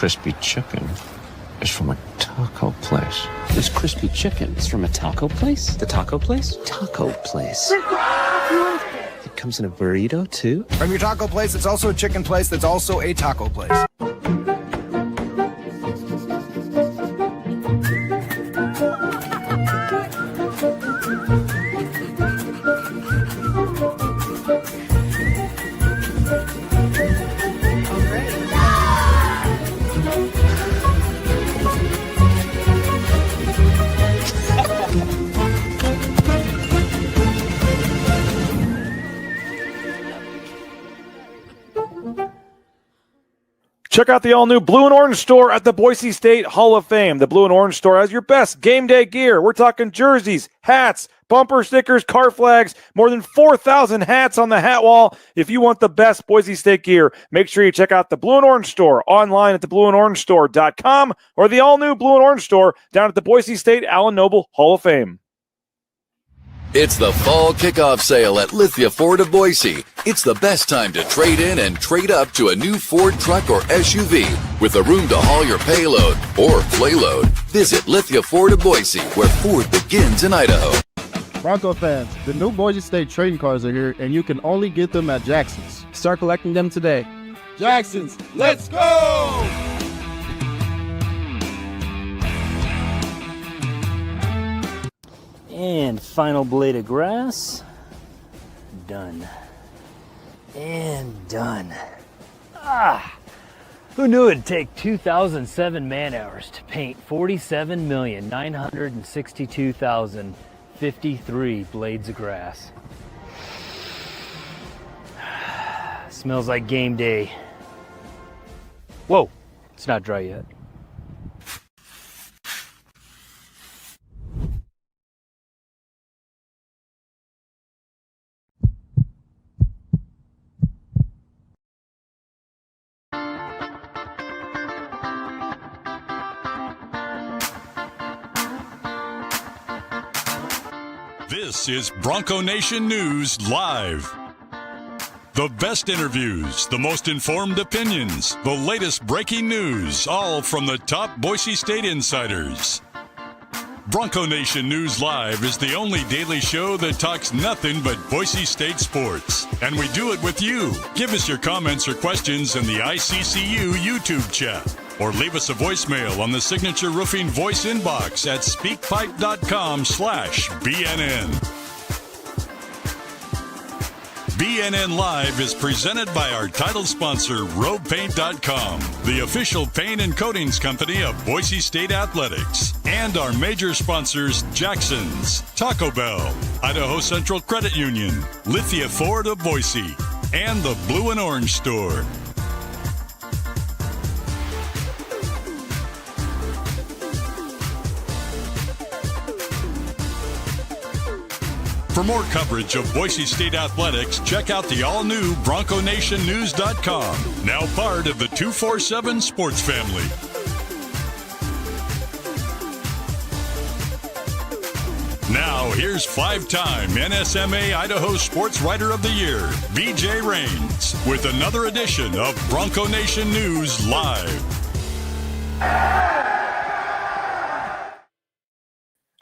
crispy chicken is from a taco place. This crispy chicken is from a taco place? The taco place? Taco place. It comes in a burrito, too? From your taco place, it's also a chicken place that's also a taco place. Check out the all-new Blue and Orange store at the Boise State Hall of Fame. The Blue and Orange store has your best game day gear. We're talking jerseys, hats, bumper stickers, car flags, more than 4,000 hats on the hat wall. If you want the best Boise State gear, make sure you check out the Blue and Orange store online at theblueandorangestore.com or the all-new Blue and Orange store down at the Boise State Allen Noble Hall of Fame. It's the fall kickoff sale at Lithia Ford of Boise. It's the best time to trade in and trade up to a new Ford truck or SUV with the room to haul your payload or playload. Visit Lithia Ford of Boise, where Ford begins in Idaho. Bronco fans, the new Boise State trading cars are here, and you can only get them at Jackson's. Start collecting them today. Jackson's, let's go! And final blade of grass. Done. And done. Who knew it'd take 2,007 man-hours to paint 47,962,053 blades of grass? Smells like game day. Whoa, it's not dry yet. This is Bronco Nation News Live. The best interviews, the most informed opinions, the latest breaking news, all from the top Boise State insiders. Bronco Nation News Live is the only daily show that talks nothing but Boise State sports. And we do it with you. Give us your comments or questions in the ICCU YouTube chat. Or leave us a voicemail on the Signature Roofing voice inbox at speakpipe.com/BNN. BNN Live is presented by our title sponsor, RopePaint.com, the official paint and coatings company of Boise State Athletics, and our major sponsors, Jackson's, Taco Bell, Idaho Central Credit Union, Lithia Ford of Boise, and the Blue and Orange store. For more coverage of Boise State athletics, check out the all-new BroncoNationNews.com, now part of the 247 Sports family. Now, here's five-time NSMA Idaho Sports Writer of the Year, BJ Rains, with another edition of Bronco Nation News Live.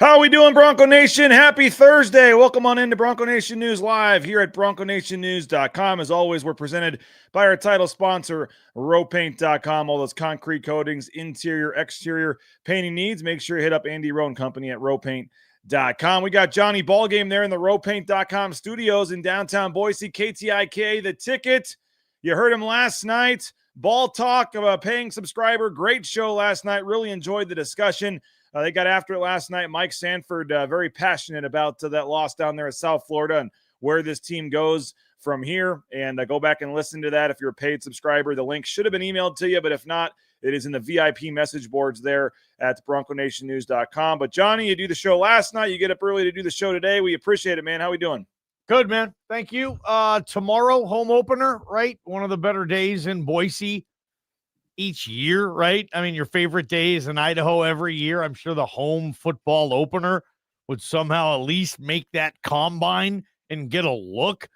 How are we doing, Bronco Nation? Happy Thursday. Welcome on into Bronco Nation News Live here at BroncoNationNews.com. As always, we're presented by our title sponsor, RoPaint.com. All those concrete coatings, interior, exterior painting needs. Make sure you hit up Andy Rowe and Company at RoPaint.com. We got Johnny Ballgame there in the RoPaint.com studios in downtown Boise. KTIK, the ticket. You heard him last night. Ball talk of a paying subscriber. Great show last night. Really enjoyed the discussion. They got after it last night. Mike Sanford, very passionate about that loss down there at South Florida and where this team goes from here. And go back and listen to that if you're a paid subscriber. The link should have been emailed to you, but if not, it is in the VIP message boards there at BroncoNationNews.com. But, Johnny, you do the show last night. You get up early to do the show today. We appreciate it, man. How we doing? Good, man. Thank you. Tomorrow, home opener, right? One of the better days in Boise each year, right? I mean, your favorite day is in Idaho every year. I'm sure the home football opener would somehow at least make that combine and get a look.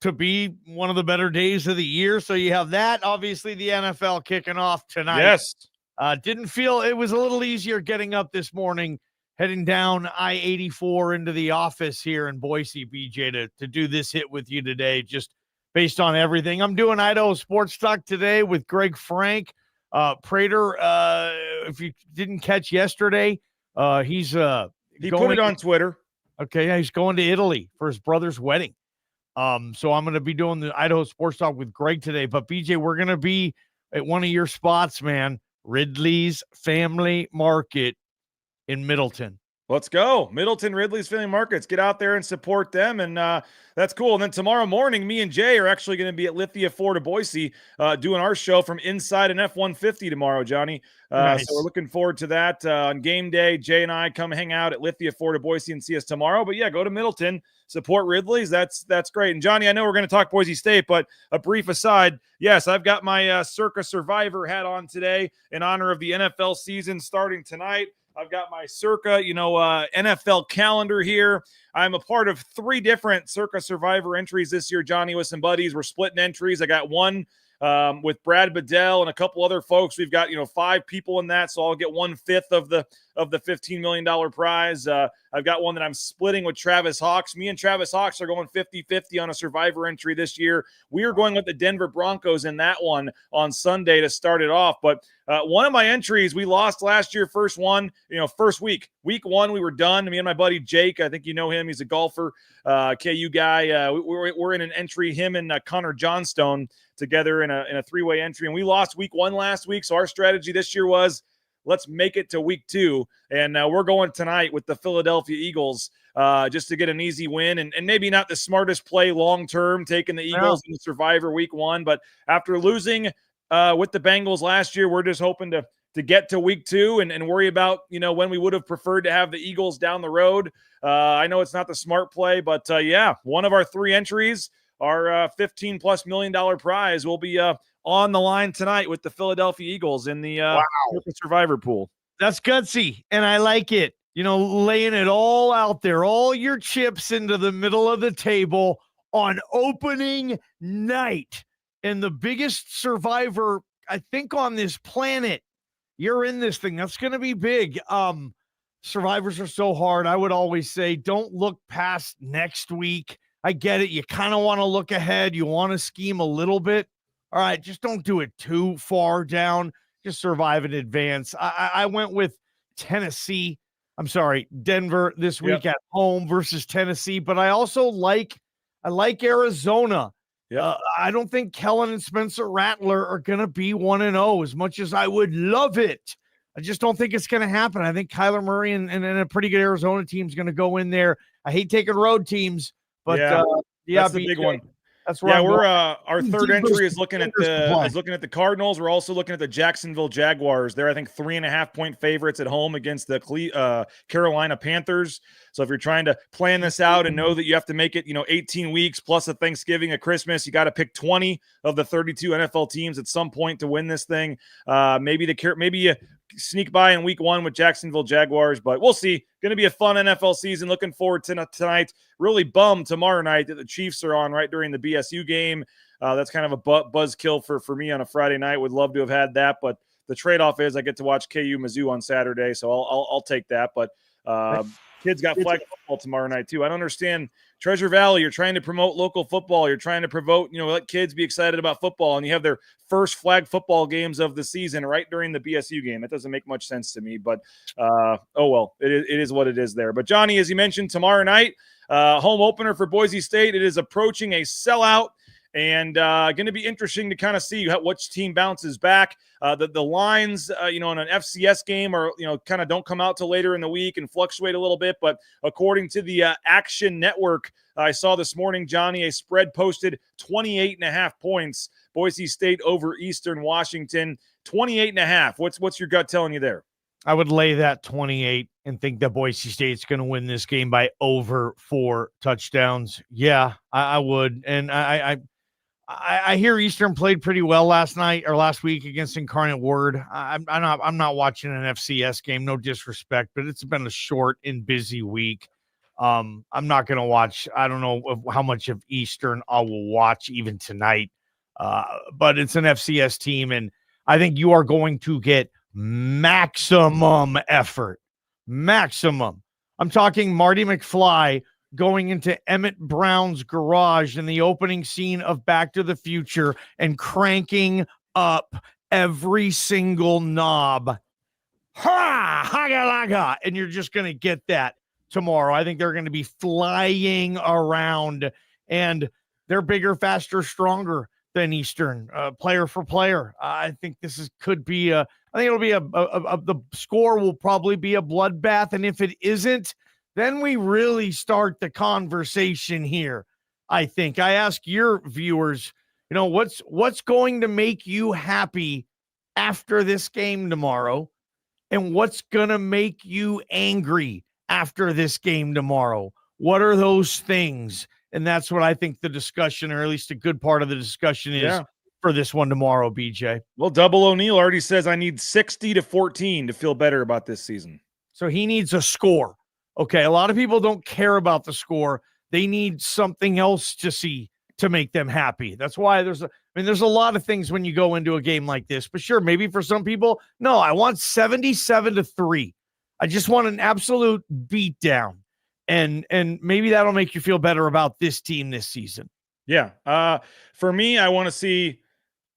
to be one of the better days of the year. So you have that. Obviously, the NFL kicking off tonight. Yes. Didn't feel it was a little easier getting up this morning, heading down I-84 into the office here in Boise, BJ, to do this hit with you today, just based on everything. I'm doing Idaho Sports Talk today with Greg Frank. Prater, if you didn't catch yesterday, he put it on Twitter. Okay, yeah, he's going to Italy for his brother's wedding. So I'm going to be doing the Idaho Sports Talk with Greg today. But BJ, we're going to be at one of your spots, man. Ridley's Family Market in Middleton. Let's go. Middleton Ridley's Family Markets. Get out there and support them. And that's cool. And then tomorrow morning, me and Jay are actually going to be at Lithia Ford of Boise doing our show from inside an F-150 tomorrow, Johnny. Nice. So we're looking forward to that. On game day, Jay and I come hang out at Lithia Ford of Boise and see us tomorrow. But yeah, go to Middleton, support Ridley's. That's great. And Johnny, I know we're going to talk Boise State, but a brief aside, yes, I've got my Circa Survivor hat on today in honor of the NFL season starting tonight. I've got my Circa, NFL calendar here. I'm a part of 3 different Circa Survivor entries this year, Johnny, with some buddies. We're splitting entries. I got one with Brad Bedell and a couple other folks. We've got, 5 people in that, so I'll get 1/5 of the $15 million prize. I've got one that I'm splitting with Travis Hawks. Me and Travis Hawks are going 50-50 on a Survivor entry this year. We are going with the Denver Broncos in that one on Sunday to start it off. But one of my entries, we lost last year, first week. Week 1, we were done. Me and my buddy Jake, I think you know him. He's a golfer, KU guy. We're in an entry, him and Connor Johnstone together in a 3-way entry. And we lost week 1 last week. So our strategy this year was, let's make it to week 2. And we're going tonight with the Philadelphia Eagles just to get an easy win. And maybe not the smartest play long-term, taking the Eagles in the Survivor week 1. But after losing with the Bengals last year, we're just hoping to get to week 2 and worry about, when we would have preferred to have the Eagles down the road. I know it's not the smart play, but one of our 3 entries, our $15+ million prize will be on the line tonight with the Philadelphia Eagles in the Survivor pool. That's gutsy, and I like it. Laying it all out there, all your chips into the middle of the table on opening night. And the biggest Survivor, I think, on this planet. You're in this thing. That's going to be big. Survivors are so hard. I would always say, don't look past next week. I get it. You kind of want to look ahead. You want to scheme a little bit. All right, just don't do it too far down. Just survive in advance. I went with Denver this week at home versus Tennessee, but I also like Arizona. Yeah, I don't think Kellen and Spencer Rattler are going to be 1-0 as much as I would love it. I just don't think it's going to happen. I think Kyler Murray and a pretty good Arizona team is going to go in there. I hate taking road teams, but that's the big one. That's where we're our third entry is looking at the Cardinals. We're also looking at the Jacksonville Jaguars. They're, I think, 3.5-point favorites at home against the Carolina Panthers. So if you're trying to plan this out and know that you have to make it, 18 weeks plus a Thanksgiving, a Christmas, you got to pick 20 of the 32 NFL teams at some point to win this thing. Maybe you sneak by in week 1 with Jacksonville Jaguars, but we'll see. Going to be a fun NFL season. Looking forward to tonight. Really bummed tomorrow night that the Chiefs are on right during the BSU game. That's kind of a buzzkill for me on a Friday night. Would love to have had that, but the trade-off is I get to watch KU Mizzou on Saturday, so I'll take that. But kids got flag football tomorrow night too. I don't understand. Treasure Valley, you're trying to promote local football. You're trying to promote, let kids be excited about football, and you have their first flag football games of the season right during the BSU game. It doesn't make much sense to me, but oh well, it is what it is there. But Johnny, as you mentioned, tomorrow night, home opener for Boise State. It is approaching a sellout. And going to be interesting to kind of see which team bounces back. The lines, in an FCS game are, kind of don't come out till later in the week and fluctuate a little bit. But according to the Action Network, I saw this morning, Johnny, a spread posted 28.5 points. Boise State over Eastern Washington, 28.5. What's your gut telling you there? I would lay that 28 and think that Boise State's going to win this game by over 4 touchdowns. Yeah, I would. And I hear Eastern played pretty well last week against Incarnate Word. I'm not watching an FCS game, no disrespect, but it's been a short and busy week. I'm not going to watch. I don't know how much of Eastern I will watch even tonight, but it's an FCS team, and I think you are going to get maximum effort. Maximum. I'm talking Marty McFly going into Emmett Brown's garage in the opening scene of Back to the Future and cranking up every single knob. Ha! Haga-laga! And you're just going to get that tomorrow. I think they're going to be flying around, and they're bigger, faster, stronger than Eastern, player for player. I think this could be I think it'll be the score will probably be a bloodbath. And if it isn't, then we really start the conversation here. I think I ask your viewers, what's going to make you happy after this game tomorrow? And what's going to make you angry after this game tomorrow? What are those things? And that's what I think the discussion, or at least a good part of the discussion, is for this one tomorrow, BJ. Well, Double O'Neill already says I need 60-14 to feel better about this season. So he needs a score. Okay, a lot of people don't care about the score. They need something else to see to make them happy. That's why there's a lot of things when you go into a game like this. But sure, maybe for some people, no, I want 77-3. I just want an absolute beatdown. And maybe that'll make you feel better about this team this season. Yeah. For me, I want to see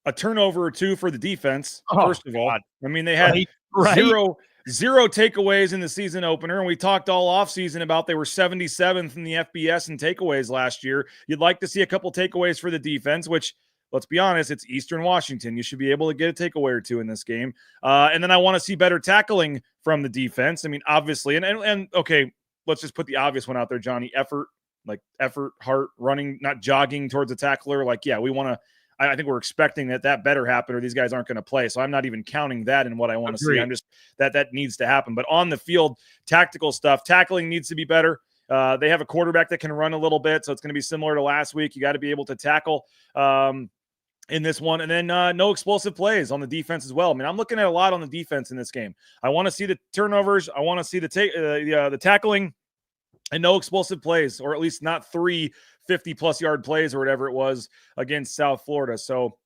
a turnover or two for the defense. First of all, I mean, they had zero takeaways in the season opener, and we talked all offseason about they were 77th in the FBS in takeaways last year. You'd like to see a couple takeaways for the defense, which, let's be honest, it's Eastern Washington. You should be able to get a takeaway or two in this game. And then I want to see better tackling from the defense. I mean, obviously, and okay, let's just put the obvious one out there, Johnny. Effort, heart, running, not jogging towards a tackler. We want to. I think we're expecting that better happen, or these guys aren't going to play. So I'm not even counting that in what I want to see. I'm just that needs to happen. But on the field, tactical stuff, tackling needs to be better. They have a quarterback that can run a little bit, so it's going to be similar to last week. You got to be able to tackle in this one, and then no explosive plays on the defense as well. I mean, I'm looking at a lot on the defense in this game. I want to see the turnovers. I want to see the tackling, and no explosive plays, or at least not 3 50-plus yard plays or whatever it was against South Florida. So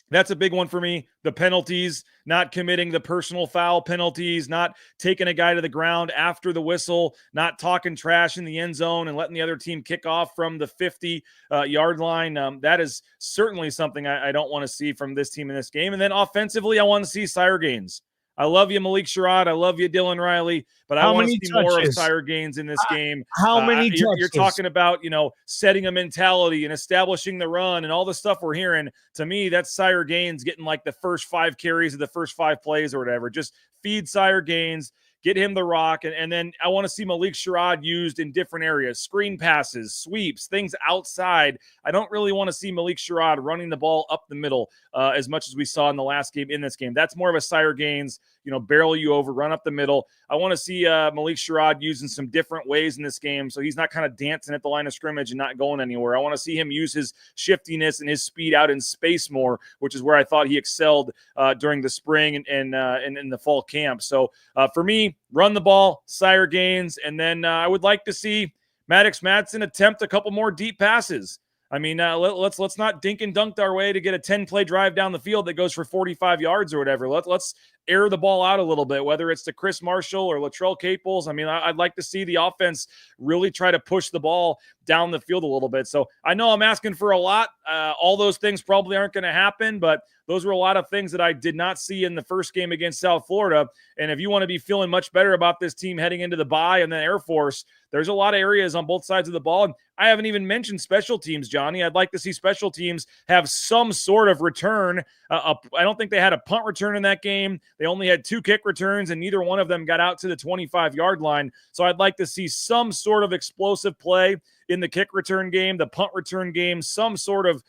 that's a big one for me. The penalties, not committing the personal foul penalties, not taking a guy to the ground after the whistle, not talking trash in the end zone and letting the other team kick off from the 50-yard line. That is certainly something I don't want to see from this team in this game. And then offensively, I want to see Sire Gaines. I love you, Malik Sherrod. I love you, Dylan Riley. But I want to see more of Sire Gaines in this game. How many touches? You're talking about, setting a mentality and establishing the run and all the stuff we're hearing. To me, that's Sire Gaines getting the first 5 carries of the first 5 plays or whatever. Just feed Sire Gaines, get him the rock. And then I want to see Malik Sherrod used in different areas, screen passes, sweeps, things outside. I don't really want to see Malik Sherrod running the ball up the middle as much as we saw in the last game in this game. That's more of a Sire Gaines, barrel you over, run up the middle. I want to see Malik Sherrod using some different ways in this game, so he's not kind of dancing at the line of scrimmage and not going anywhere. I want to see him use his shiftiness and his speed out in space more, which is where I thought he excelled during the spring and in the fall camp. So for me, run the ball, Sire Gaines, and then I would like to see Maddox Madsen attempt a couple more deep passes. I mean, let's not dink and dunk our way to get a 10-play drive down the field that goes for 45 yards or whatever. Let's air the ball out a little bit, whether it's to Chris Marshall or Latrell Caples. I mean, I'd like to see the offense really try to push the ball down the field a little bit. So I know I'm asking for a lot. All those things probably aren't going to happen, but those were a lot of things that I did not see in the first game against South Florida. And if you want to be feeling much better about this team heading into the bye and then Air Force, there's a lot of areas on both sides of the ball. And I haven't even mentioned special teams, Johnny. I'd like to see special teams have some sort of return. I don't think they had a punt return in that game. They only had 2 kick returns, and neither one of them got out to the 25-yard line. So I'd like to see some sort of explosive play in the kick return game, the punt return game, some sort of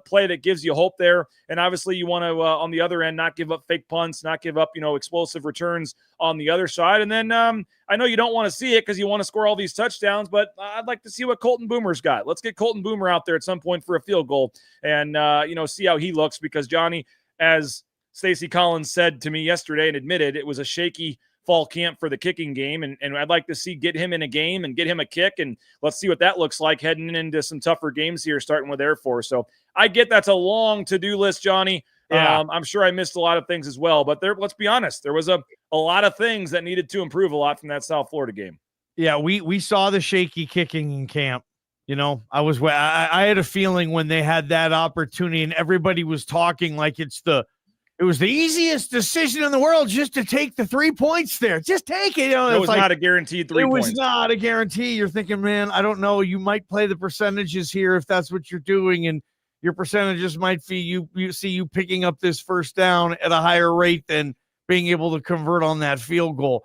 play that gives you hope there. And obviously you want to, on the other end, not give up fake punts, not give up, explosive returns on the other side. And then I know you don't want to see it because you want to score all these touchdowns, but I'd like to see what Colton Boomer's got. Let's get Colton Boomer out there at some point for a field goal and, see how he looks, because Johnny, as Stacey Collins said to me yesterday and admitted, it was a shaky fall camp for the kicking game, and I'd like to get him in a game and get him a kick, and let's see what that looks like heading into some tougher games here, starting with Air Force. So I get that's a long to-do list, Johnny. Yeah. I'm sure I missed a lot of things as well, but let's be honest, there was a lot of things that needed to improve a lot from that South Florida game. Yeah, we saw the shaky kicking in camp. You know, I had a feeling when they had that opportunity and everybody was talking like it was the easiest decision in the world just to take the 3 points there. Just take it. You know, it was not a guaranteed 3 points. It was not a guarantee. You're thinking, man, I don't know. You might play the percentages here if that's what you're doing, and your percentages might see you picking up this first down at a higher rate than being able to convert on that field goal.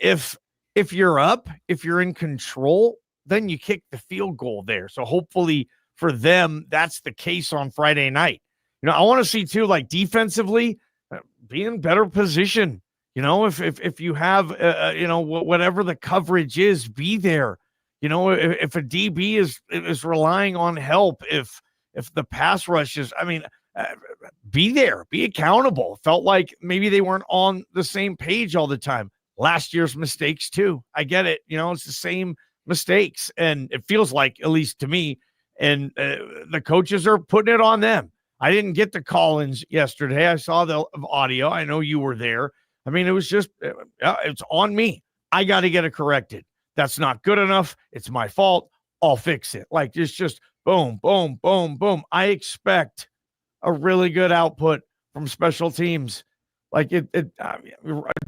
If you're up, if you're in control, then you kick the field goal there. So hopefully for them, that's the case on Friday night. You know, I want to see too, like defensively, be in better position. You know, if you have, whatever the coverage is, be there. You know, if a DB is relying on help, if the pass rush is, be there, be accountable. Felt like maybe they weren't on the same page all the time. Last year's mistakes too. I get it. You know, it's the same mistakes, and it feels like, at least to me, and the coaches are putting it on them. I didn't get the call-ins yesterday. I saw the audio. I know you were there. I mean, it was just, it's on me. I got to get it corrected. That's not good enough. It's my fault. I'll fix it. Like, it's just boom, boom, boom, boom. I expect a really good output from special teams. Like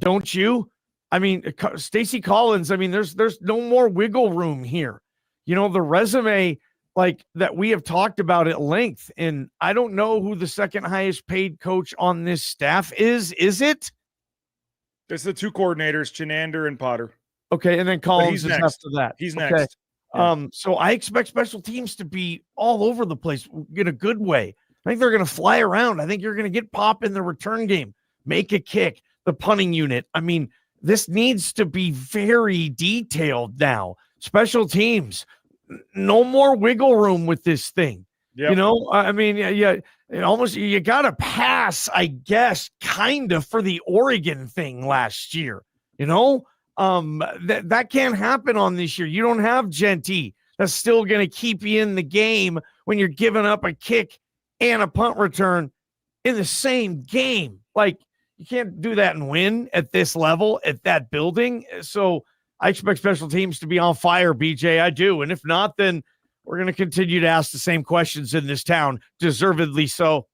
don't you? I mean, Stacey Collins, I mean, there's no more wiggle room here. You know, the resume like that we have talked about at length, and I don't know who the second highest paid coach on this staff is. Is it? It's the two coordinators, Chenander and Potter. Okay, and then Collins is next. after that. He's okay. next. Yeah. So I expect special teams to be all over the place in a good way. I think they're going to fly around. I think you're going to get pop in the return game, make a kick, the punting unit. I mean, this needs to be very detailed now. Special teams, no more wiggle room with this thing. Yep. You know, I mean, you got to pass, I guess, kind of for the Oregon thing last year. You know, that can't happen on this year. You don't have Genty. That's still going to keep you in the game when you're giving up a kick and a punt return in the same game. Like, you can't do that and win at this level, at that building. So I expect special teams to be on fire, BJ. I do. And if not, then we're going to continue to ask the same questions in this town, deservedly so.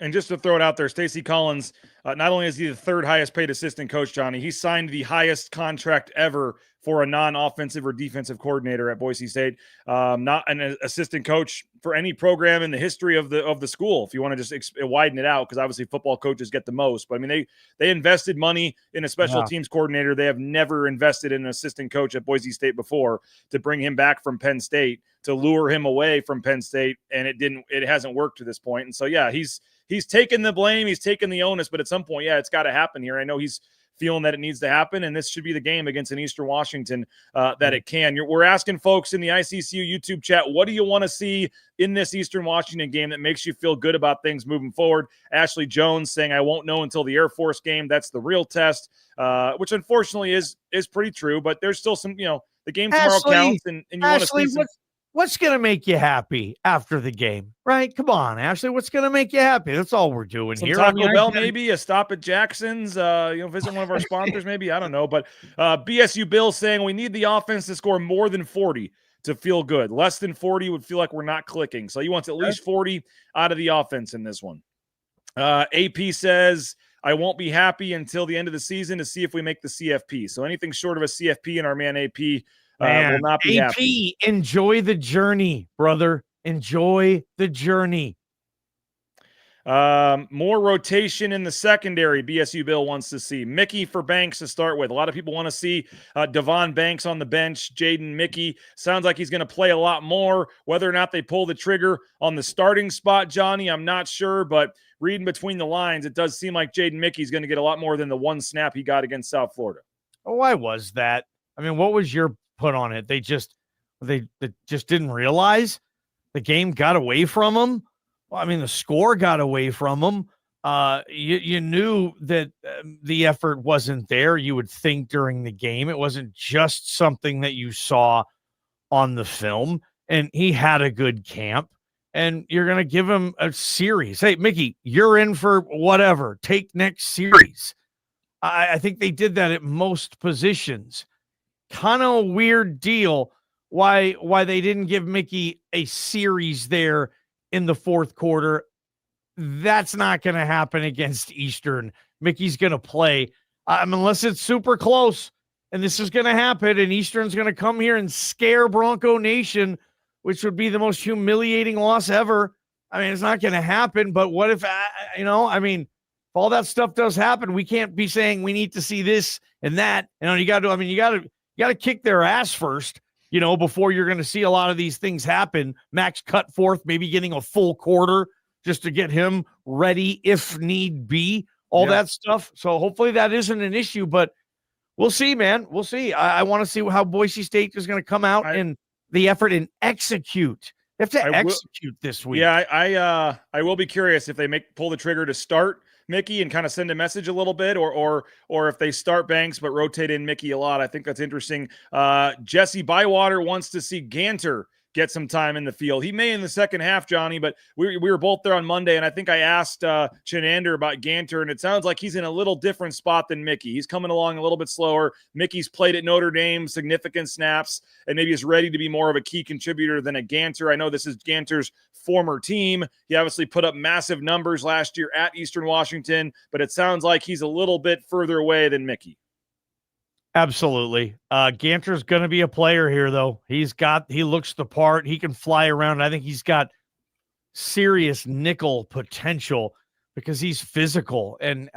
And just to throw it out there, Stacey Collins, not only is he the third highest paid assistant coach, Johnny, he signed the highest contract ever for a non-offensive or defensive coordinator at Boise State. Not an assistant coach for any program in the history of the school, if you want to just widen it out, because obviously football coaches get the most. But I mean, they invested money in a special teams coordinator. They have never invested in an assistant coach at Boise State before to bring him back from Penn State, to lure him away from Penn State, and it hasn't worked to this point. And so, yeah, he's taken the blame, he's taken the onus, but at some point, yeah, it's got to happen here. I know he's feeling that it needs to happen, and this should be the game against an Eastern Washington that it can. We're asking folks in the ICCU YouTube chat, what do you want to see in this Eastern Washington game that makes you feel good about things moving forward? Ashley Jones saying, I won't know until the Air Force game. That's the real test, which unfortunately is pretty true, but there's still some, the game tomorrow counts, and you want to see some. What's going to make you happy after the game, right? Come on, Ashley. What's going to make you happy? That's all we're doing Some here. Taco Bell, maybe a stop at Jackson's, visit one of our sponsors, maybe. I don't know. But BSU Bill saying we need the offense to score more than 40 to feel good. Less than 40 would feel like we're not clicking. So he wants at least 40 out of the offense in this one. AP says, I won't be happy until the end of the season to see if we make the CFP. So anything short of a CFP and our man AP will not be AP, happy. Enjoy the journey, brother. Enjoy the journey. More rotation in the secondary, BSU Bill wants to see. Mickey for Banks to start with. A lot of people want to see Devon Banks on the bench. Jaden Mickey sounds like he's going to play a lot more. Whether or not they pull the trigger on the starting spot, Johnny, I'm not sure, but reading between the lines, it does seem like Jaden Mickey's going to get a lot more than the one snap he got against South Florida. Oh, why was that? I mean, what was your put on it? They just didn't realize the game got away from them. Well, I mean, the score got away from them. You knew that the effort wasn't there. You would think during the game. It wasn't just something that you saw on the film. And he had a good camp. And you're going to give him a series. Hey, Mickey, you're in for whatever. Take next series. I think they did that at most positions. Kind of a weird deal why they didn't give Mickey a series there in the fourth quarter. That's not going to happen against Eastern. Mickey's going to play unless it's super close, and this is going to happen, and Eastern's going to come here and scare Bronco Nation, which would be the most humiliating loss ever. I mean, it's not going to happen, but what if, if all that stuff does happen, we can't be saying we need to see this and that. You got to kick their ass first, before you're going to see a lot of these things happen. Max Cutforth maybe getting a full quarter just to get him ready if need be, that stuff. So hopefully that isn't an issue, but we'll see, man. We'll see. I want to see how Boise State is going to come out in the effort and execute. They have to execute this week. Yeah, I will be curious if they pull the trigger to start Mickey and kind of send a message a little bit, or if they start Banks but rotate in Mickey a lot. I think that's interesting. Jesse Bywater wants to see Ganter get some time in the field. He may in the second half, Johnny, but we were both there on Monday, and I think I asked Chenander about Ganter, and it sounds like he's in a little different spot than Mickey. He's coming along a little bit slower. Mickey's played at Notre Dame, significant snaps, and maybe is ready to be more of a key contributor than a Ganter. I know this is Ganter's former team. He obviously put up massive numbers last year at Eastern Washington, but it sounds like he's a little bit further away than Mickey. Absolutely. Ganter's going to be a player here, though. He looks the part. He can fly around. I think he's got serious nickel potential because he's physical. And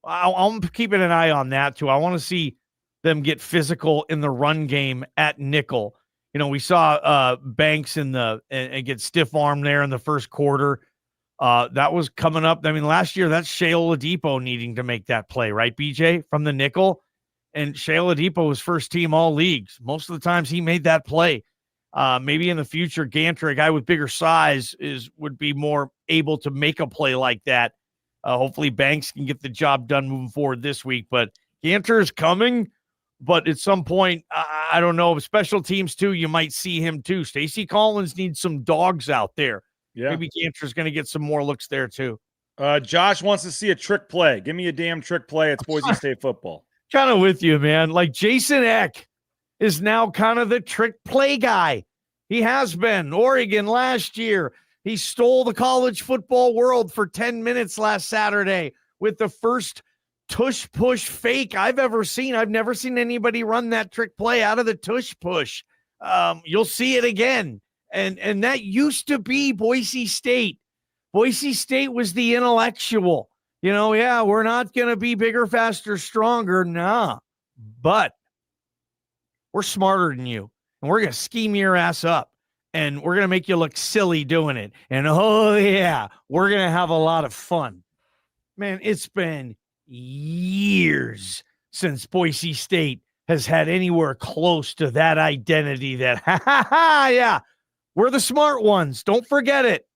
I'm keeping an eye on that, too. I want to see them get physical in the run game at nickel. We saw Banks and get stiff arm there in the first quarter. That was coming up. I mean, last year, that's Shea Oladipo needing to make that play, right, BJ, from the nickel? And Shea Oladipo was first team all leagues. Most of the times he made that play. Maybe in the future, Ganter, a guy with bigger size, would be more able to make a play like that. Hopefully Banks can get the job done moving forward this week. But Ganter is coming, but at some point, I don't know. Special teams, too, you might see him, too. Stacey Collins needs some dogs out there. Yeah. Maybe Ganter's going to get some more looks there, too. Josh wants to see a trick play. Give me a damn trick play. It's Boise State football. Kind of with you, man. Like Jason Eck is now kind of the trick play guy. He has been. Oregon last year. He stole the college football world for 10 minutes last Saturday with the first tush push fake I've ever seen. I've never seen anybody run that trick play out of the tush push. You'll see it again. And that used to be Boise State. Boise State was the intellectual. We're not going to be bigger, faster, stronger. Nah, but we're smarter than you, and we're going to scheme your ass up, and we're going to make you look silly doing it. And, oh, yeah, we're going to have a lot of fun. Man, it's been years since Boise State has had anywhere close to that identity that, yeah, we're the smart ones. Don't forget it.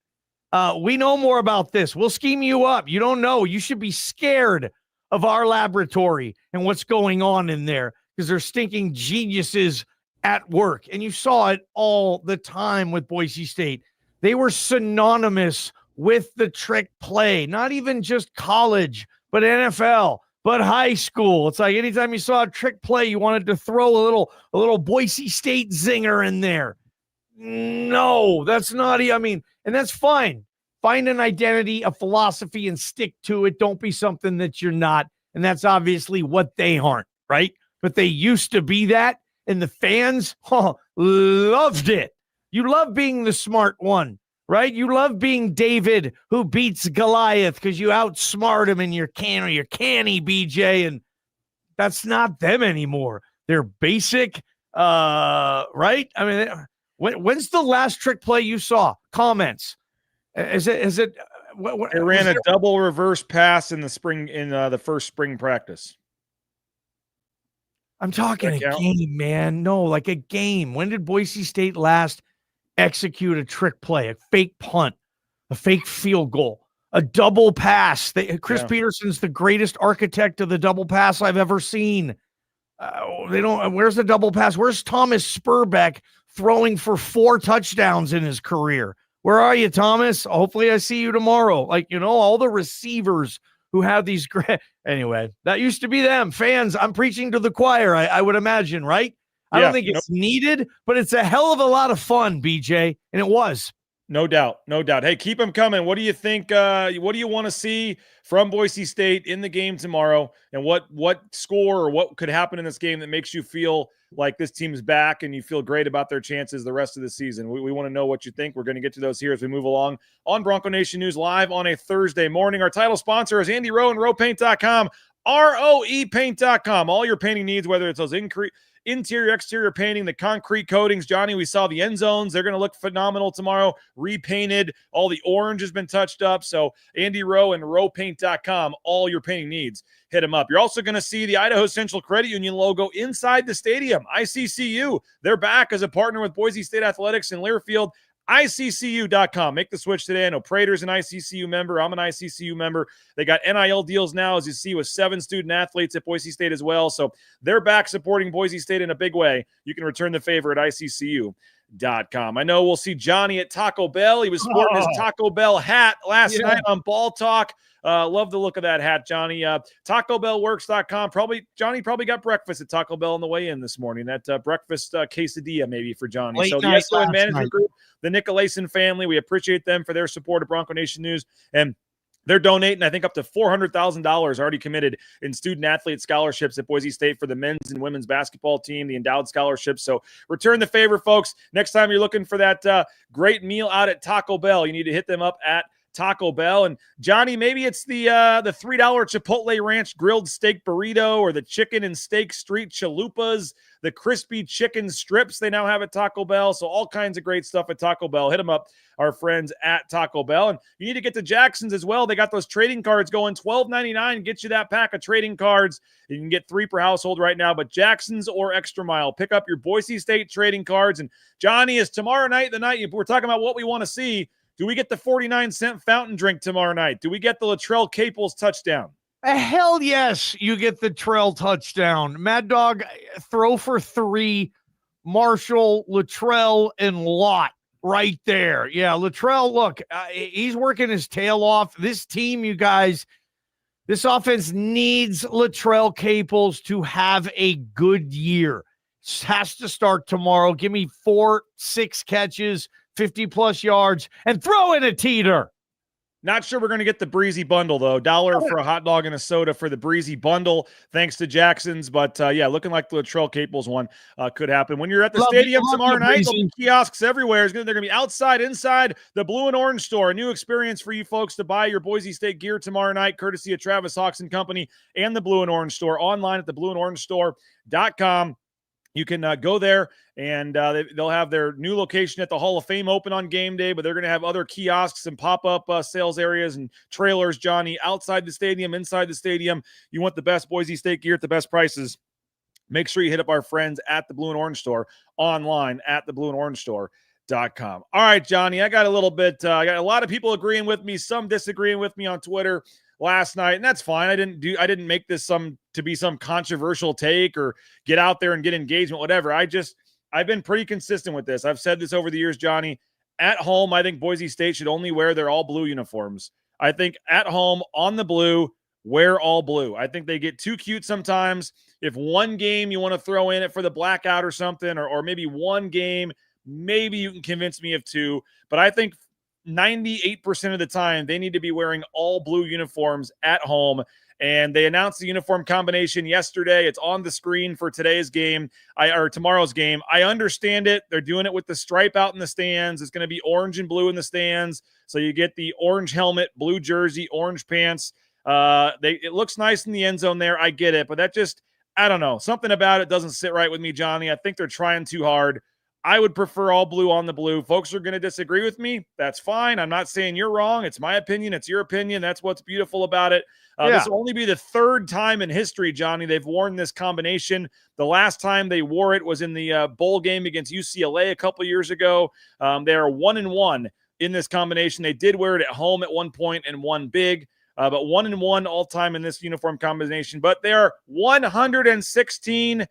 We know more about this. We'll scheme you up. You don't know. You should be scared of our laboratory and what's going on in there because they're stinking geniuses at work. And you saw it all the time with Boise State. They were synonymous with the trick play, not even just college, but NFL, but high school. It's like anytime you saw a trick play, you wanted to throw a little Boise State zinger in there. No, that's not. And that's fine. Find an identity, a philosophy, and stick to it. Don't be something that you're not. And that's obviously what they aren't, right? But they used to be that, and the fans loved it. You love being the smart one, right? You love being David who beats Goliath because you outsmart him and you're canny, BJ, and that's not them anymore. They're basic, right? When's the last trick play you saw? Comments. Is it? They ran a double reverse pass in the spring the first spring practice. I'm talking a game, man. No, like a game. When did Boise State last execute a trick play, a fake punt, a fake field goal? a double pass. Chris Yeah. Peterson's the greatest architect of the double pass I've ever seen. They don't. Where's the double pass? Where's Thomas Spurbeck throwing for 4 touchdowns in his career? Where are you, Thomas? Hopefully I see you tomorrow. Like, all the receivers who have these great. Anyway, that used to be them. Fans, I'm preaching to the choir, I would imagine, right? I don't think it's needed, but it's a hell of a lot of fun, BJ, and it was. No doubt. No doubt. Hey, keep them coming. What do you think? What do you want to see from Boise State in the game tomorrow? And what score or what could happen in this game that makes you feel like this team's back and you feel great about their chances the rest of the season? We want to know what you think. We're going to get to those here as we move along on Bronco Nation News Live on a Thursday morning. Our title sponsor is Andy Rowe and RoePaint.com, ROEPaint.com. All your painting needs, whether it's those interior, exterior painting, the concrete coatings. Johnny, we saw the end zones. They're going to look phenomenal tomorrow. Repainted. All the orange has been touched up. So Andy Rowe and RoePaint.com, all your painting needs. Hit them up. You're also going to see the Idaho Central Credit Union logo inside the stadium. ICCU, they're back as a partner with Boise State Athletics in Learfield. ICCU.com. Make the switch today. I know Prater's an ICCU member. I'm an ICCU member. They got NIL deals now, as you see, with 7 student athletes at Boise State as well. So they're back supporting Boise State in a big way. You can return the favor at ICCU.com. I know we'll see Johnny at Taco Bell. He was sporting his Taco Bell hat last night on Ball Talk. Love the look of that hat, Johnny. TacoBellWorks.com. Johnny probably got breakfast at Taco Bell on the way in this morning. That breakfast quesadilla maybe for Johnny. Late so the SON management group, the Nicolason family, we appreciate them for their support of Bronco Nation News. And they're donating, I think, up to $400,000 already committed in student-athlete scholarships at Boise State for the men's and women's basketball team, the endowed scholarships. So return the favor, folks. Next time you're looking for that great meal out at Taco Bell, you need to hit them up at Taco Bell. And Johnny, maybe it's the $3 Chipotle Ranch grilled steak burrito or the chicken and steak street chalupas, the crispy chicken strips they now have at Taco Bell. So all kinds of great stuff at Taco Bell. Hit them up, our friends at Taco Bell. And you need to get to Jackson's as well. They got those trading cards going, $12.99. Get you that pack of trading cards. You can get 3 per household right now, but Jackson's or Extra Mile. Pick up your Boise State trading cards. And Johnny, is tomorrow night the night we're talking about what we want to see? Do we get the 49-cent fountain drink tomorrow night? Do we get the Latrell Caples touchdown? Hell yes, you get the Trail touchdown. Mad Dog, throw for 3. Marshall, Latrell, and Lott right there. Yeah, Latrell, look, he's working his tail off. This team, you guys, this offense needs Latrell Caples to have a good year. It has to start tomorrow. Give me 4-6 catches, 50-plus yards, and throw in a teeter. Not sure we're going to get the Breezy Bundle, though. $1 for a hot dog and a soda for the Breezy Bundle, thanks to Jackson's. But, yeah, looking like the Latrell Caples one could happen. When you're at the stadium tomorrow night, there'll be kiosks everywhere. They're going to be outside, inside the Blue and Orange store. A new experience for you folks to buy your Boise State gear tomorrow night, courtesy of Travis Hawks and Company and the Blue and Orange store, online at theblueandorangestore.com. You can go there, and they'll have their new location at the Hall of Fame open on game day, but they're going to have other kiosks and pop-up sales areas and trailers, Johnny, outside the stadium, inside the stadium. You want the best Boise State gear at the best prices. Make sure you hit up our friends at the Blue and Orange store, online at theblueandorangestore.com. All right, Johnny, I got a little bit I got a lot of people agreeing with me, some disagreeing with me on Twitter last night, and that's fine. I didn't make this to be some controversial take or get out there and get engagement, whatever. I've been pretty consistent with this. I've said this over the years, Johnny. At home, I think Boise State should only wear their all blue uniforms. I think at home on the blue, wear all blue. I think they get too cute sometimes. If one game you want to throw in it for the blackout or something, or maybe one game, maybe you can convince me of 2, but I think 98% of the time, they need to be wearing all blue uniforms at home. And they announced the uniform combination yesterday. It's on the screen for today's game, or tomorrow's game. I understand it. They're doing it with the stripe out in the stands. It's going to be orange and blue in the stands. So you get the orange helmet, blue jersey, orange pants. It looks nice in the end zone there. I get it. But I don't know. Something about it doesn't sit right with me, Johnny. I think they're trying too hard. I would prefer all blue on the blue. Folks are going to disagree with me. That's fine. I'm not saying you're wrong. It's my opinion. It's your opinion. That's what's beautiful about it. This will only be the 3rd time in history, Johnny, they've worn this combination. The last time they wore it was in the bowl game against UCLA a couple years ago. They are 1-1 in this combination. They did wear it at home at one point and won big, but 1-1 all time in this uniform combination. But they are 116-8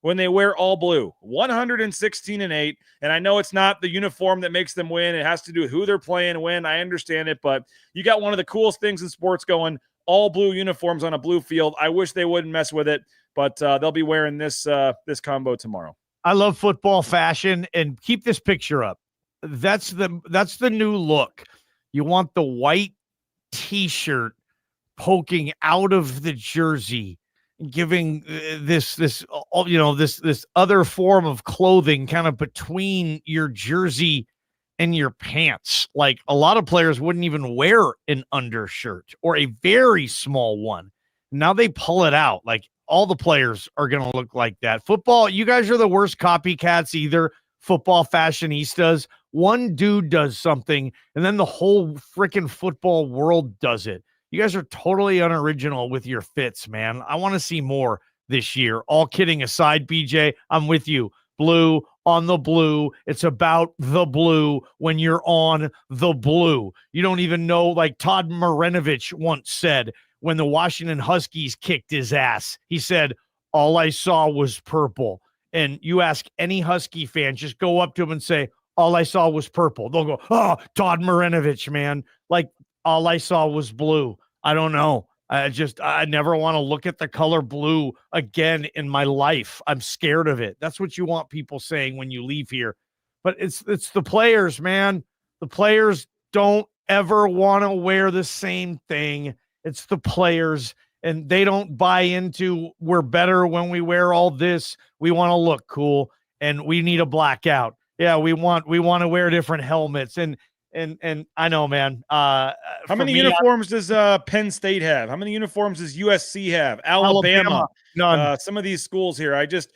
when they wear all blue. 116-8. And I know it's not the uniform that makes them win. It has to do with who they're playing and when. I understand it, but you got one of the coolest things in sports going. All blue uniforms on a blue field. I wish they wouldn't mess with it, but they'll be wearing this combo tomorrow. I love football fashion, and keep this picture up. That's the new look. You want the white T-shirt poking out of the jersey, giving this other form of clothing kind of between your jersey and your pants. Like a lot of players wouldn't even wear an undershirt or a very small one. Now they pull it out. Like all the players are going to look like that. Football, you guys are the worst copycats either. Football fashionistas. One dude does something and then the whole freaking football world does it. You guys are totally unoriginal with your fits, man. I want to see more this year. All kidding aside, BJ, I'm with you. Blue on the blue. It's about the blue when you're on the blue. You don't even know, like Todd Marinovich once said when the Washington Huskies kicked his ass. He said, all I saw was purple. And you ask any Husky fan, just go up to him and say, all I saw was purple. They'll go, oh, Todd Marinovich, man. Like, all I saw was blue. I don't know. I never want to look at the color blue again in my life. I'm scared of it. That's what you want people saying when you leave here. But it's the players, man. The players don't ever want to wear the same thing. It's the players, and they don't buy into we're better when we wear all this. We want to look cool, and we need a blackout. Yeah, we want to wear different helmets, and I know, man. How many uniforms does Penn State have? How many uniforms does USC have? Alabama. None. Some of these schools here. I get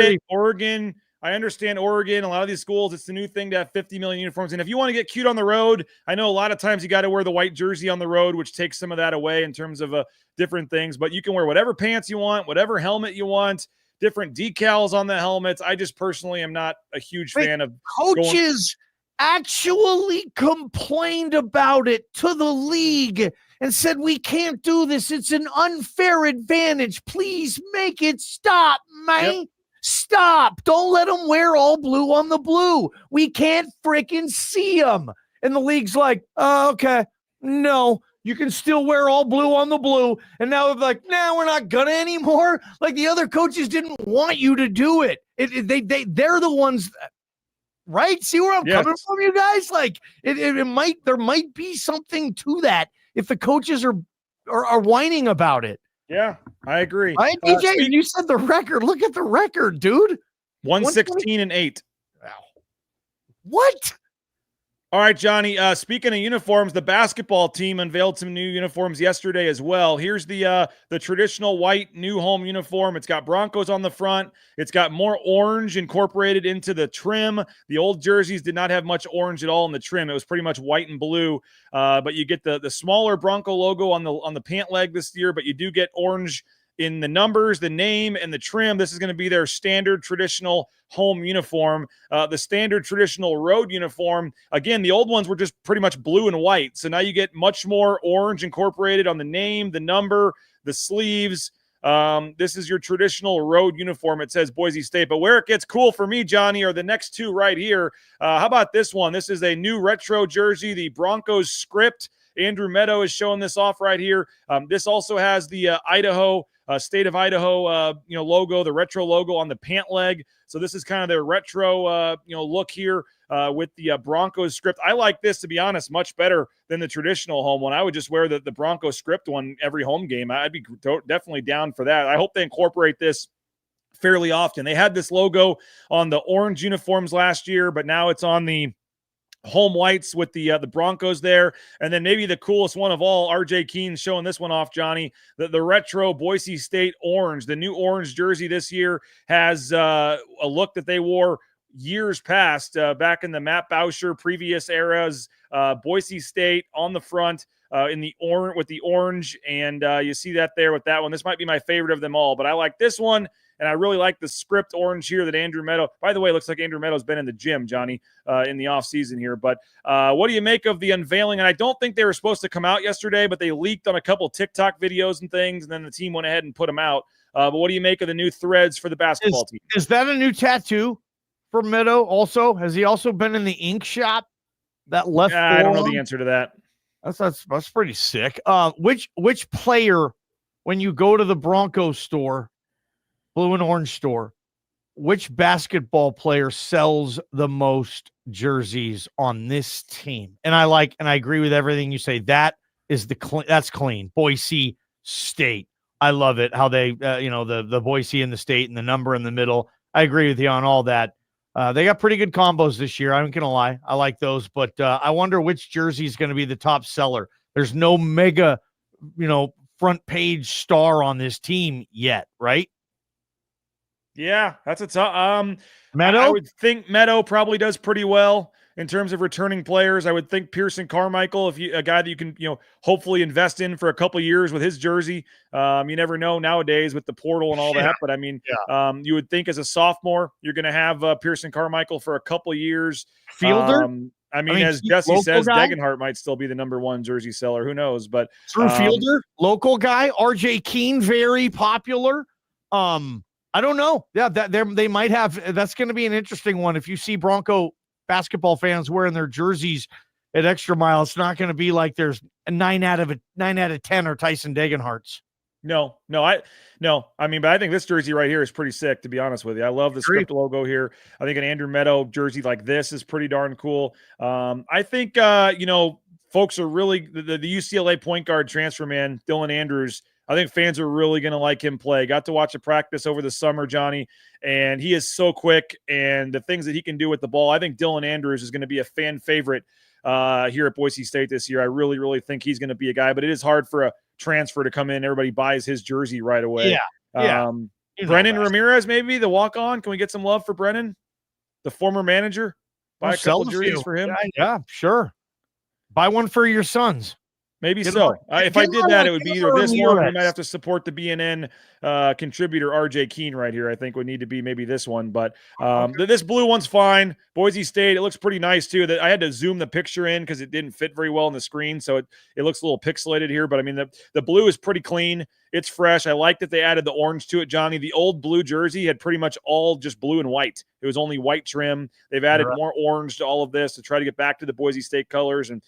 it. Oregon. I understand Oregon. A lot of these schools, it's the new thing to have 50 million uniforms. And if you want to get cute on the road, I know a lot of times you got to wear the white jersey on the road, which takes some of that away in terms of different things. But you can wear whatever pants you want, whatever helmet you want, different decals on the helmets. I just personally am not a huge fan of coaches. Actually complained about it to the league and said, we can't do this. It's an unfair advantage. Please make it stop, man. Yep. Stop. Don't let them wear all blue on the blue. We can't freaking see them. And the league's like, oh, okay, no, you can still wear all blue on the blue. And now they're like, nah, we're not gonna anymore. Like the other coaches didn't want you to do it. They're the ones right? See where I'm coming from, you guys? Like there might be something to that if the coaches are whining about it. Yeah, I agree. Right, DJ? You said the record. Look at the record, dude. 116-8. Wow. What? All right, Johnny. Speaking of uniforms, the basketball team unveiled some new uniforms yesterday as well. Here's the traditional white new home uniform. It's got Broncos on the front. It's got more orange incorporated into the trim. The old jerseys did not have much orange at all in the trim. It was pretty much white and blue. But you get the smaller Bronco logo on the pant leg this year, but you do get orange in the numbers, the name, and the trim. This is going to be their standard traditional home uniform. The standard traditional road uniform, again, the old ones were just pretty much blue and white. So now you get much more orange incorporated on the name, the number, the sleeves. This is your traditional road uniform. It says Boise State. But where it gets cool for me, Johnny, are the next two right here. How about this one? This is a new retro jersey, the Broncos script. Andrew Meadow is showing this off right here. This also has the Idaho, state of Idaho, logo, the retro logo on the pant leg. So this is kind of their retro, look here with the Broncos script. I like this, to be honest, much better than the traditional home one. I would just wear the Broncos script one every home game. I'd be definitely down for that. I hope they incorporate this fairly often. They had this logo on the orange uniforms last year, but now it's on the home whites with the Broncos there. And then maybe the coolest one of all, RJ Keene showing this one off, Johnny, the retro Boise State orange. The new orange jersey this year has a look that they wore years past, back in the Matt Bauscher previous eras. Boise State on the front in the orange with the orange, and you see that there with that one. This might be my favorite of them all, but I like this one And I really like the script orange here that Andrew Meadow, by the way, it looks like Andrew Meadow's been in the gym, Johnny, in the offseason here. But what do you make of the unveiling? And I don't think they were supposed to come out yesterday, but they leaked on a couple TikTok videos and things, and then the team went ahead and put them out. But what do you make of the new threads for the basketball team? Is that a new tattoo for Meadow also? Has he also been in the ink shop? That left I don't know the answer to that. That's pretty sick. Which player, when you go to the Broncos store, blue and orange store, which basketball player sells the most jerseys on this team? And I agree with everything you say. That is that's clean. Boise State. I love it. How they, the Boise and the State and the number in the middle. I agree with you on all that. They got pretty good combos this year. I'm going to lie. I like those, but I wonder which jersey is going to be the top seller. There's no mega, front page star on this team yet, right? Yeah, that's a tough. Meadow? I would think Meadow probably does pretty well in terms of returning players. I would think Pearson Carmichael, a guy that you can, hopefully invest in for a couple years with his jersey. You never know nowadays with the portal and all that. But I mean, you would think as a sophomore, you're going to have Pearson Carmichael for a couple years. Fielder? I mean, as Jesse says, Degenhart might still be the number one jersey seller. Who knows? But True Fielder, local guy, RJ Keene, very popular. I don't know. Yeah, they might have. That's going to be an interesting one. If you see Bronco basketball fans wearing their jerseys at Extra Mile, it's not going to be like there's a 9 out of 10 or Tyson Degenhart's. No. I mean, but I think this jersey right here is pretty sick, to be honest with you. I love the script logo here. I think an Andrew Meadow jersey like this is pretty darn cool. I think, folks are really the UCLA point guard transfer man, Dylan Andrews. I think fans are really going to like him play. Got to watch a practice over the summer, Johnny, and he is so quick, and the things that he can do with the ball. I think Dylan Andrews is going to be a fan favorite here at Boise State this year. I really, really think he's going to be a guy, but it is hard for a transfer to come in. Everybody buys his jersey right away. Yeah. Brennan Ramirez, maybe the walk-on. Can we get some love for Brennan, the former manager? Buy a couple jerseys for him. Yeah, sure. Buy one for your sons. Maybe so. If I did that, it would be either this one or I might have to support the BNN contributor, RJ Keene, right here. I think would need to be maybe this one. But this blue one's fine. Boise State, it looks pretty nice, too. I had to zoom the picture in because it didn't fit very well on the screen, so it looks a little pixelated here. But, I mean, the blue is pretty clean. It's fresh. I like that they added the orange to it, Johnny. The old blue jersey had pretty much all just blue and white. It was only white trim. They've added more orange to all of this to try to get back to the Boise State colors, and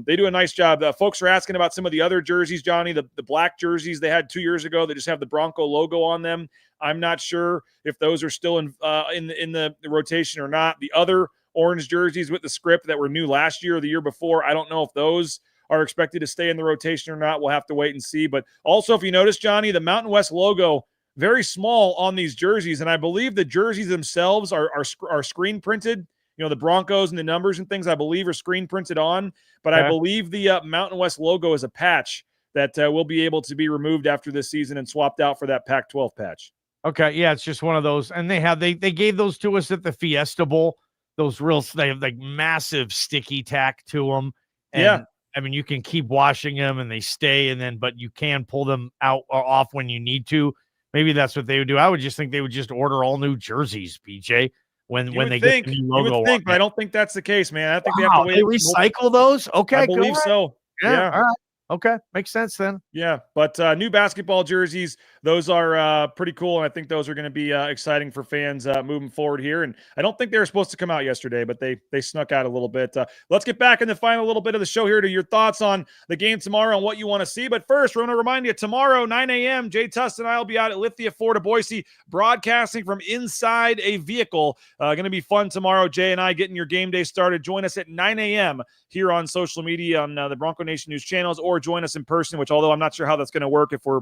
they do a nice job. Folks are asking about some of the other jerseys, Johnny, the black jerseys they had 2 years ago that just have the Bronco logo on them. I'm not sure if those are still in the rotation or not. The other orange jerseys with the script that were new last year or the year before, I don't know if those are expected to stay in the rotation or not. We'll have to wait and see. But also, if you notice, Johnny, the Mountain West logo, very small on these jerseys, and I believe the jerseys themselves are screen printed. The Broncos and the numbers and things, I believe, are screen printed on. But I believe the Mountain West logo is a patch that will be able to be removed after this season and swapped out for that Pac-12 patch. Okay, yeah, it's just one of those, and they gave those to us at the Fiesta Bowl. They have like massive sticky tack to them. And, I mean, you can keep washing them and they stay, but you can pull them out or off when you need to. Maybe that's what they would do. I would just think they would just order all new jerseys, PJ, when they get the new logo. You would think, but I don't think that's the case, man. I think they have to wait. They recycle those? Okay, I believe so. Yeah. All right. Okay, makes sense then. Yeah, but new basketball jerseys, those are pretty cool, and I think those are going to be exciting for fans moving forward here. And I don't think they were supposed to come out yesterday, but they snuck out a little bit. Let's get back in the final little bit of the show here to your thoughts on the game tomorrow and what you want to see. But first, we're going to remind you, tomorrow, 9 a.m., Jay Tust and I will be out at Lithia Ford of Boise, broadcasting from inside a vehicle. Going to be fun tomorrow. Jay and I getting your game day started. Join us at 9 a.m. here on social media on the Bronco Nation News channels, or join us in person, which although I'm not sure how that's going to work if we're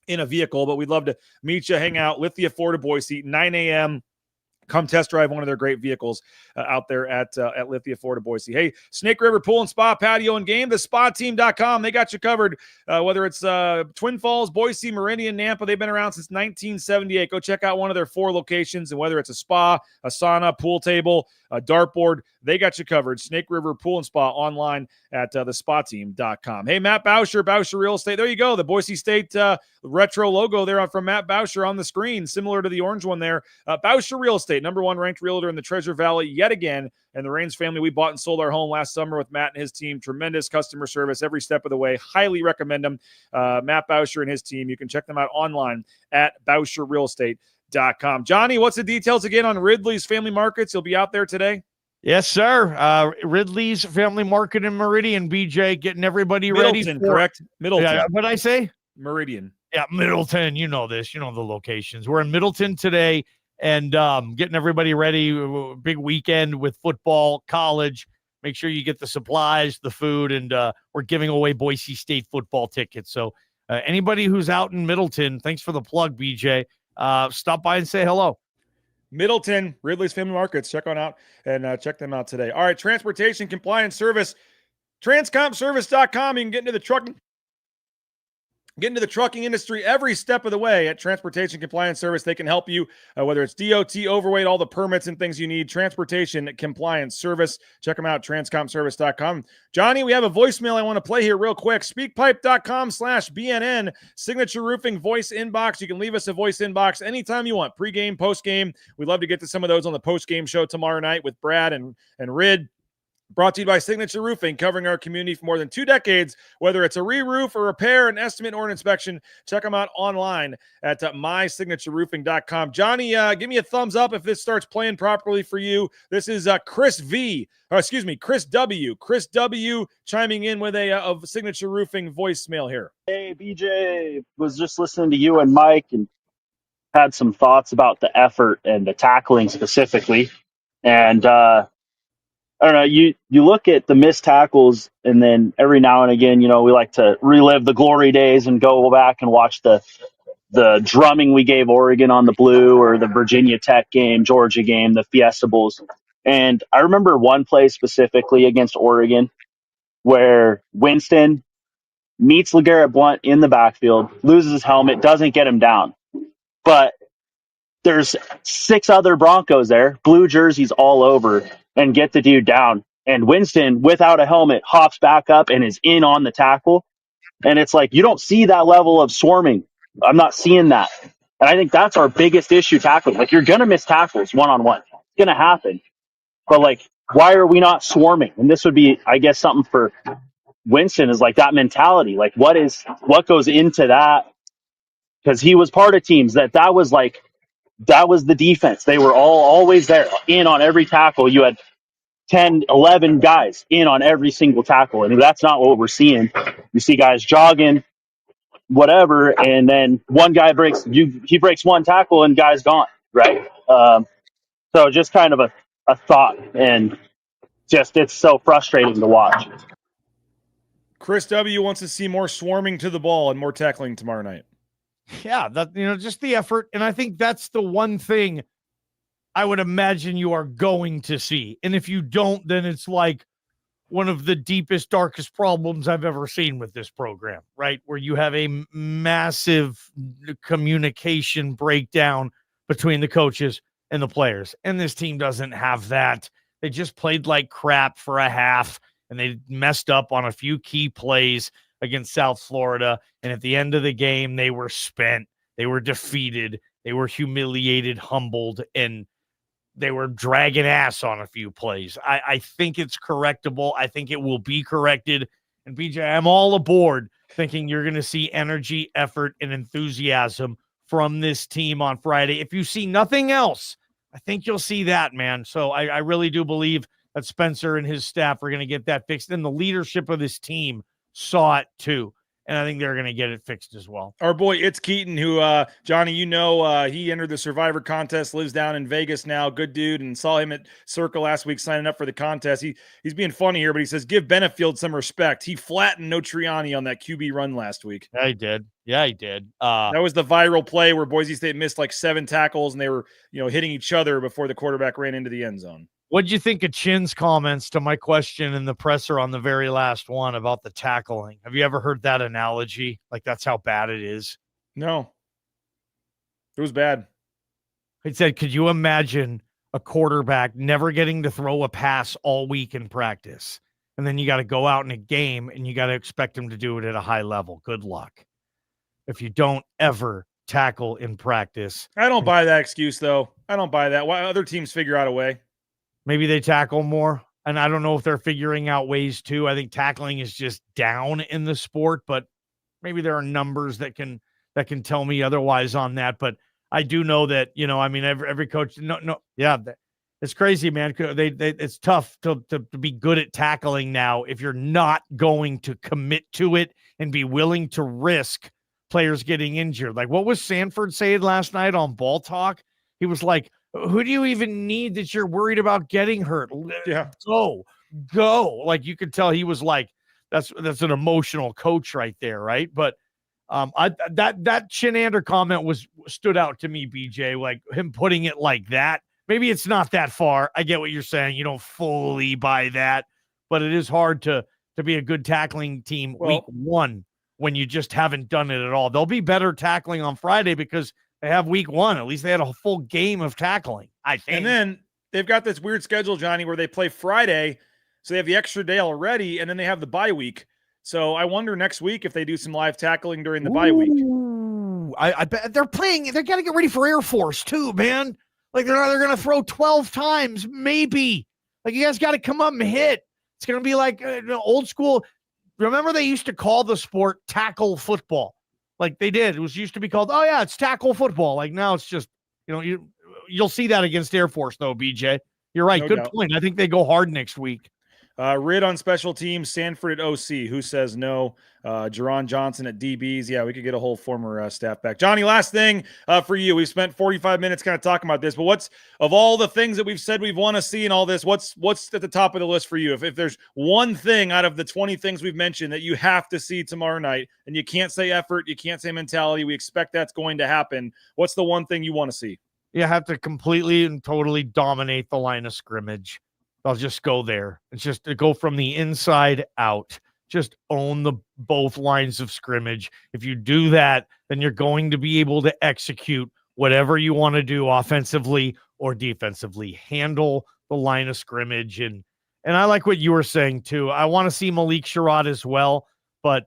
in a vehicle, but we'd love to meet you, hang out, Lithia Ford of Boise, 9 a.m. come test drive one of their great vehicles out there at Lithia Ford of Boise. Hey, Snake River Pool and Spa Patio and Game, thespateam.com. They got you covered, whether it's Twin Falls, Boise, Meridian, Nampa. They've been around since 1978. Go check out one of their 4 locations, and whether it's a spa, a sauna, pool table, a dartboard, they got you covered. Snake River Pool and Spa online at thespateam.com. Hey, Matt Boucher Real Estate. There you go. The Boise State retro logo there from Matt Boucher on the screen, similar to the orange one there. Boucher Real Estate, #1 ranked realtor in the Treasure Valley yet again. And the Raines family, we bought and sold our home last summer with Matt and his team. Tremendous customer service every step of the way. Highly recommend them. Matt Boucher and his team. You can check them out online at BoucherRealEstate.com. Johnny, what's the details again on Ridley's Family Markets? He'll be out there today. Yes, sir. Ridley's Family Market in Meridian, BJ, getting everybody ready. Correct? Middleton. Yeah, what'd I say? Meridian. Yeah, Middleton. You know this. You know the locations. We're in Middleton today and getting everybody ready. Big weekend with football, college. Make sure you get the supplies, the food, and we're giving away Boise State football tickets. So anybody who's out in Middleton, thanks for the plug, BJ. Stop by and say hello. Middleton, Ridley's Family Markets. Check them out today. All right, transportation compliance service, transcompservice.com. You can get into the trucking industry every step of the way at Transportation Compliance Service. They can help you, whether it's DOT, overweight, all the permits and things you need. Transportation Compliance Service. Check them out, transcompservice.com. Johnny, we have a voicemail I want to play here real quick. Speakpipe.com/BNN, Signature Roofing voice inbox. You can leave us a voice inbox anytime you want, pregame, postgame. We'd love to get to some of those on the postgame show tomorrow night with Brad and Rid. Brought to you by Signature Roofing, covering our community for more than 2 decades. Whether it's a re-roof, a repair, an estimate, or an inspection, check them out online at mysignatureroofing.com. Johnny, give me a thumbs up if this starts playing properly for you. This is Chris W. Chris W. chiming in with a Signature Roofing voicemail here. Hey, BJ, was just listening to you and Mike and had some thoughts about the effort and the tackling specifically. And I don't know, you look at the missed tackles, and then every now and again, we like to relive the glory days and go back and watch the drumming we gave Oregon on the blue, or the Virginia Tech game, Georgia game, the Fiesta Bowls. And I remember one play specifically against Oregon where Winston meets LeGarrette Blount in the backfield, loses his helmet, doesn't get him down. But there's 6 other Broncos there, blue jerseys all over, and get the dude down. And Winston, without a helmet, hops back up and is in on the tackle. And it's like, you don't see that level of swarming. I'm not seeing that. And I think that's our biggest issue tackling. Like, you're going to miss tackles one-on-one. It's going to happen. But, like, why are we not swarming? And this would be, I guess, something for Winston, is like that mentality. Like, what goes into that? Because he was part of teams that was the defense. They were always there, in on every tackle. You had 10, 11 guys in on every single tackle. And that's not what we're seeing. You see guys jogging, whatever, and then one guy breaks one tackle and guy's gone, right? So just kind of a thought, and just it's so frustrating to watch. Chris W. wants to see more swarming to the ball and more tackling tomorrow night. Yeah, that just the effort. And I think that's the one thing I would imagine you are going to see. And if you don't, then it's like one of the deepest, darkest problems I've ever seen with this program, right? Where you have a massive communication breakdown between the coaches and the players. And this team doesn't have that. They just played like crap for a half, and they messed up on a few key plays against South Florida. And at the end of the game, they were spent. They were defeated. They were humiliated, humbled, and they were dragging ass on a few plays. I think it's correctable. I think it will be corrected. And BJ, I'm all aboard thinking you're going to see energy, effort, and enthusiasm from this team on Friday. If you see nothing else, I think you'll see that, man. So I really do believe that Spencer and his staff are going to get that fixed. And the leadership of this team saw it too. and I think they're going to get it fixed as well. Our boy It's Keaton, who Johnny, he entered the Survivor contest, lives down in Vegas now. Good dude, and saw him at Circle last week signing up for the contest. He's being funny here, but he says give Benefield some respect. He flattened Notriani on that QB run last week. Yeah, he did. That was the viral play where Boise State missed like 7 tackles, and they were hitting each other before the quarterback ran into the end zone. What'd you think of Chin's comments to my question in the presser on the very last one about the tackling? Have you ever heard that analogy? Like, that's how bad it is? No. It was bad. He said, could you imagine a quarterback never getting to throw a pass all week in practice? And then you got to go out in a game and you got to expect him to do it at a high level. Good luck. If you don't ever tackle in practice. I don't buy that excuse, though. I don't buy that. Why other teams figure out a way? Maybe they tackle more, and I don't know if they're figuring out ways to. I think tackling is just down in the sport, but maybe there are numbers that can tell me otherwise on that. But I do know that, every coach, it's crazy, man. It's tough to be good at tackling now if you're not going to commit to it and be willing to risk players getting injured. Like, what was Sanford saying last night on Ball Talk? He was like, who do you even need that you're worried about getting hurt? Yeah. Go. Like, you could tell he was like, that's an emotional coach right there, right? But that Chinander comment stood out to me, BJ, like him putting it like that. Maybe it's not that far. I get what you're saying. You don't fully buy that, but it is hard to be a good tackling team week 1 when you just haven't done it at all. They'll be better tackling on Friday because they have week 1. At least they had a full game of tackling, I think. And then they've got this weird schedule, Johnny, where they play Friday. So they have the extra day already, and then they have the bye week. So I wonder next week if they do some live tackling during the bye week. I bet they're playing. They got to get ready for Air Force too, man. Like they're going to throw 12 times, maybe. Like you guys got to come up and hit. It's going to be like old school. Remember they used to call the sport tackle football. Like they did. It was used to be called, it's tackle football. Like now it's just, you'll see that against Air Force though, BJ. You're right. No Good doubt. point. I think they go hard next week. Rid on special teams, Sanford at OC. Who says no? Jerron Johnson at DBs. Yeah, we could get a whole former staff back. Johnny, last thing for you. We've spent 45 minutes kind of talking about this, but what's of all the things that we've said we want to see in all this, what's at the top of the list for you? If there's one thing out of the 20 things we've mentioned that you have to see tomorrow night, and you can't say effort, you can't say mentality, we expect that's going to happen, what's the one thing you want to see? You have to completely and totally dominate the line of scrimmage. I'll just go there. It's just to go from the inside out. Just own both lines of scrimmage. If you do that, then you're going to be able to execute whatever you want to do offensively or defensively. Handle the line of scrimmage. And I like what you were saying too. I want to see Malik Sherrod as well, but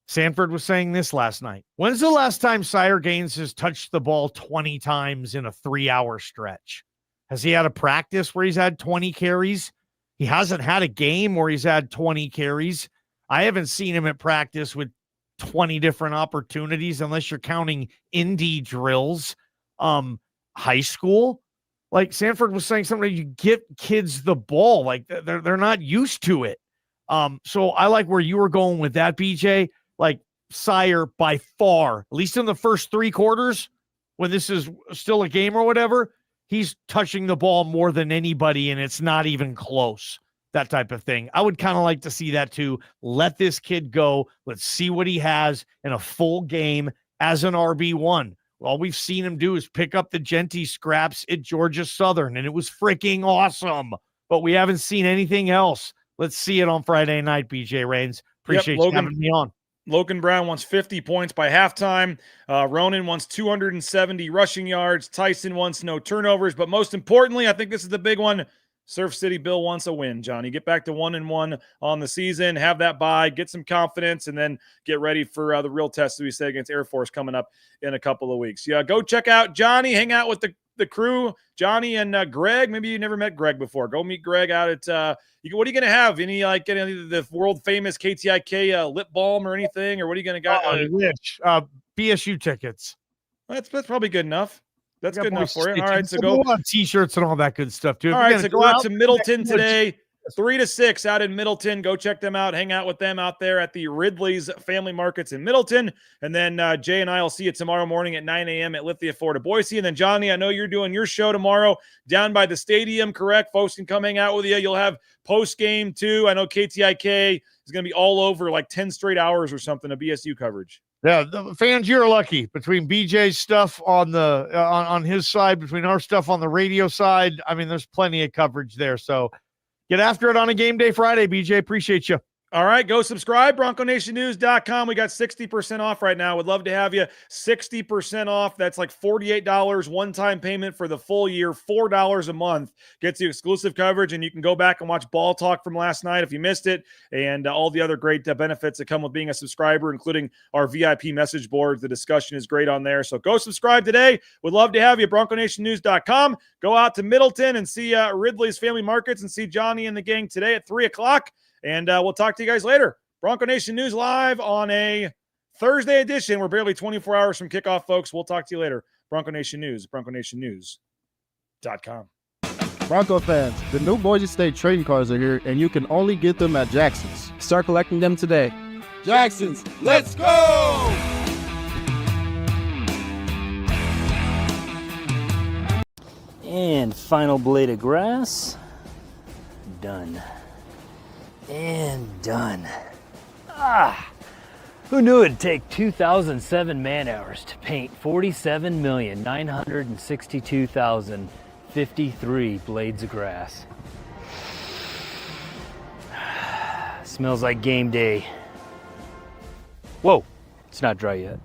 Sanford was saying this last night. When's the last time Sire Gaines has touched the ball 20 times in a 3-hour stretch? Has he had a practice where he's had 20 carries? He hasn't had a game where he's had 20 carries. I haven't seen him at practice with 20 different opportunities unless you're counting indie drills. High school, like Sanford was saying something, you get kids the ball. Like they're not used to it. So I like where you were going with that, BJ. Like Sire by far, at least in the first 3 quarters, when this is still a game or whatever, he's touching the ball more than anybody, and it's not even close, that type of thing. I would kind of like to see that too. Let this kid go. Let's see what he has in a full game as an RB1. All we've seen him do is pick up the Genty scraps at Georgia Southern, and it was freaking awesome. But we haven't seen anything else. Let's see it on Friday night, BJ Rains. Appreciate you having me on. Logan Brown wants 50 points by halftime. Ronan wants 270 rushing yards. Tyson wants no turnovers. But most importantly, I think this is the big one. Surf City Bill wants a win, Johnny. Get back to 1-1 on the season. Have that bye. Get some confidence. And then get ready for the real test, as we say, against Air Force coming up in a couple of weeks. Yeah, go check out Johnny. Hang out with the crew, Johnny and Greg. Maybe you never met Greg before. Go meet Greg out at what are you gonna have? Any the world famous KTIK lip balm or anything, or what are you gonna get? BSU tickets. That's probably good enough. That's good enough for you. All right, so go on t-shirts and all that good stuff too. All right, so go out to Middleton today. 3 to 6 out in Middleton. Go check them out. Hang out with them out there at the Ridley's Family Markets in Middleton. And then Jay and I will see you tomorrow morning at 9 a.m. at Lithia Florida, Boise. And then, Johnny, I know you're doing your show tomorrow down by the stadium, correct? Folks can come hang out with you. You'll have post-game, too. I know KTIK is going to be all over like 10 straight hours or something of BSU coverage. Yeah, the fans, you're lucky. Between BJ's stuff on the on his side, between our stuff on the radio side, I mean, there's plenty of coverage there. So get after it on a game day Friday, BJ. Appreciate you. All right, go subscribe, BroncoNationNews.com. We got 60% off right now. Would love to have you. 60% off. That's like $48 one-time payment for the full year, $4 a month. Gets you exclusive coverage, and you can go back and watch Ball Talk from last night if you missed it, and all the other great benefits that come with being a subscriber, including our VIP message board. The discussion is great on there. So go subscribe today. Would love to have you. BroncoNationNews.com. Go out to Middleton and see Ridley's Family Markets and see Johnny and the gang today at 3 o'clock. And we'll talk to you guys later. Bronco Nation News live on a Thursday edition. We're barely 24 hours from kickoff, folks. We'll talk to you later. Bronco Nation News, BroncoNationNews.com. Bronco fans, the new Boise State trading cards are here, and you can only get them at Jackson's. Start collecting them today. Jackson's, let's go! And final blade of grass. Done. And done. Who knew it'd take 2,007 man-hours to paint 47,962,053 blades of grass? Smells like game day. Whoa, it's not dry yet.